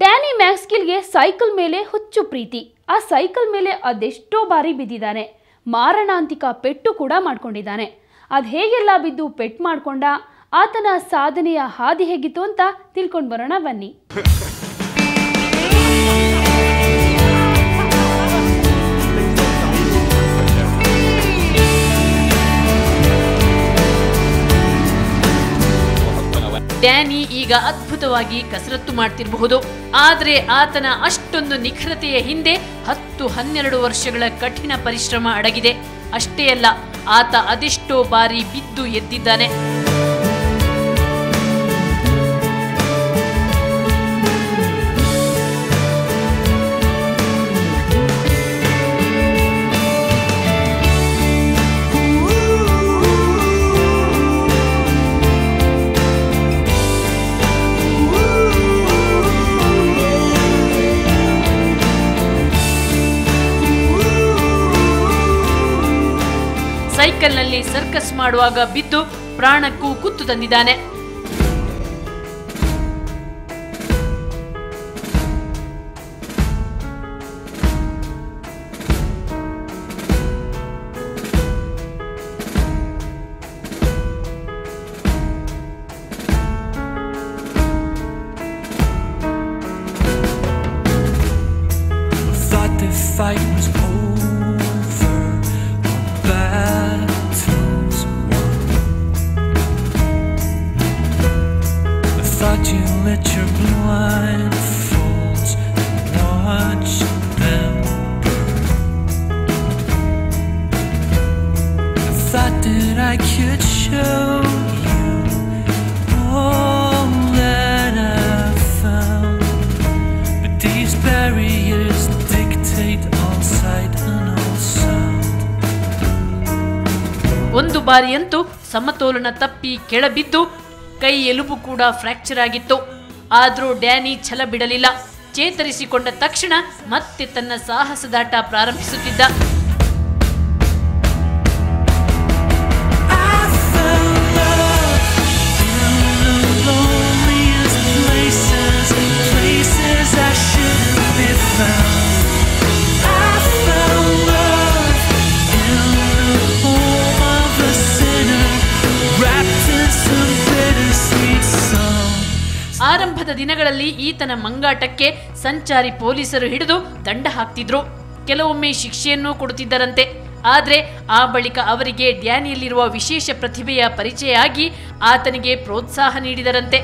Danny ಮ್ಯಾಕ್ಸ್ಗಿಲ್ಗೆ cycle ಮೇಲೆ ಹುಚ್ಚು ಪ್ರೀತಿ. ಆ ಸೈಕಲ್ ಮೇಲೆ ಅದೆಷ್ಟೋ ಬಾರಿ ಬಿದ್ದಿದ್ದಾನೆ. ಮಾರಣಾಂತಿಕ ಪೆಟ್ಟು ಕೂಡ ಮಾಡ್ಕೊಂಡಿದ್ದಾನೆ. ಅದು ಹೇಗೆಲ್ಲ ಬಿದ್ದು ಪೆಟ್ಟು ಮಾಡ್ಕೊಂಡ, ಆತನ ಸಾಧನೆಯ ಹಾದಿ ಹೇಗಿತ್ತು ಅಂತ ತಿಳ್ಕೊಂಡು ಬರೋಣ ಬನ್ನಿ. ಡ್ಯಾನಿ ಈಗ ಅದ್ಭುತವಾಗಿ ಕಸರತ್ತು ಮಾಡ್ತಿರಬಹುದು, ಆದ್ರೆ ಆತನ ಅಷ್ಟೊಂದು ನಿಖರತೆಯ ಹಿಂದೆ 10-12 ವರ್ಷಗಳ ಕಠಿಣ ಪರಿಶ್ರಮ ಅಡಗಿದೆ. ಅಷ್ಟೇ ಅಲ್ಲ, ಆತ ಅದೆಷ್ಟೋ ಬಾರಿ ಬಿದ್ದು ಎದ್ದಿದ್ದಾನೆ. ಸೈಕಲ್ನಲ್ಲಿ ಸರ್ಕಸ್ ಮಾಡುವಾಗ ಬಿದ್ದು ಪ್ರಾಣಕ್ಕೂ ಕುತ್ತು ತಂದಿದ್ದಾನೆ. You let your blindfolds watch them burn. I thought that I could show you all that I've found, but these barriers dictate all sight and all sound. ಒಂದು ಬಾರಿಯಂತೂ ಸಮತೋಲನ ತಪ್ಪಿ ಕೆಳಬಿದ್ದು ಕೈ ಎಲುಬು ಕೂಡ ಫ್ರಾಕ್ಚರ್ ಆಗಿತ್ತು. ಆದರೂ ಡ್ಯಾನಿ ಛಲ ಬಿಡಲಿಲ್ಲ. ಚೇತರಿಸಿಕೊಂಡ ತಕ್ಷಣ ಮತ್ತೆ ತನ್ನ ಸಾಹಸದಾಟ ಪ್ರಾರಂಭಿಸುತ್ತಿದ್ದ. ಆರಂಭದ ದಿನಗಳಲ್ಲಿ ಈತನ ಮಂಗಾಟಕ್ಕೆ ಸಂಚಾರಿ ಪೊಲೀಸರು ಹಿಡಿದು ದಂಡ ಹಾಕ್ತಿದ್ರು. ಕೆಲವೊಮ್ಮೆ ಶಿಕ್ಷೆಯನ್ನೂ ಕೊಡುತ್ತಿದ್ದರಂತೆ. ಆದರೆ ಆ ಬಳಿಕ ಅವರಿಗೆ ಡ್ಯಾನಿಯಲ್ಲಿರುವ ವಿಶೇಷ ಪ್ರತಿಭೆಯ ಪರಿಚಯ ಆಗಿ ಆತನಿಗೆ ಪ್ರೋತ್ಸಾಹ ನೀಡಿದರಂತೆ.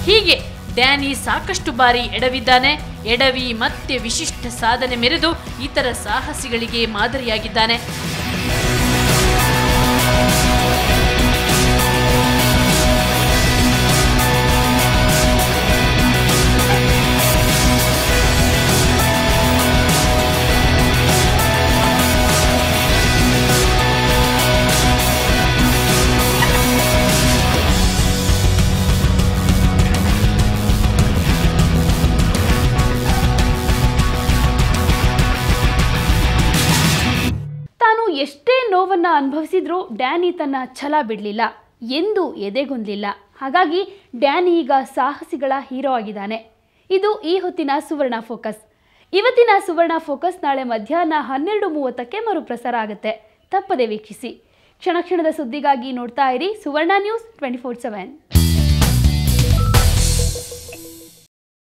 ಹೀಗೆ ಡ್ಯಾನಿ ಸಾಕಷ್ಟು ಬಾರಿ ಎಡವಿದ್ದಾನೆ. ಎಡವಿ ಮತ್ತೆ ವಿಶಿಷ್ಟ ಸಾಧನೆ ಮೆರೆದು ಇತರ ಸಾಹಸಿಗಳಿಗೆ ಮಾದರಿಯಾಗಿದ್ದಾನೆ. ಎಷ್ಟೇ ನೋವನ್ನು ಅನುಭವಿಸಿದ್ರೂ ಡ್ಯಾನಿ ತನ್ನ ಛಲ ಬಿಡಲಿಲ್ಲ, ಎಂದೂ ಎದೆಗುಂದಲಿಲ್ಲ. ಹಾಗಾಗಿ ಡ್ಯಾನಿ ಈಗ ಸಾಹಸಿಗಳ ಹೀರೋ ಆಗಿದ್ದಾನೆ. ಇದು ಈ ಹೊತ್ತಿನ ಸುವರ್ಣ ಫೋಕಸ್. ಇವತ್ತಿನ ಸುವರ್ಣ ಫೋಕಸ್ ನಾಳೆ ಮಧ್ಯಾಹ್ನ 12:30ಕ್ಕೆ ಮರುಪ್ರಸಾರ ಆಗುತ್ತೆ. ತಪ್ಪದೆ ವೀಕ್ಷಿಸಿ. ಕ್ಷಣ ಕ್ಷಣದ ಸುದ್ದಿಗಾಗಿ ನೋಡ್ತಾ ಇರಿ ಸುವರ್ಣ ನ್ಯೂಸ್ 24/7.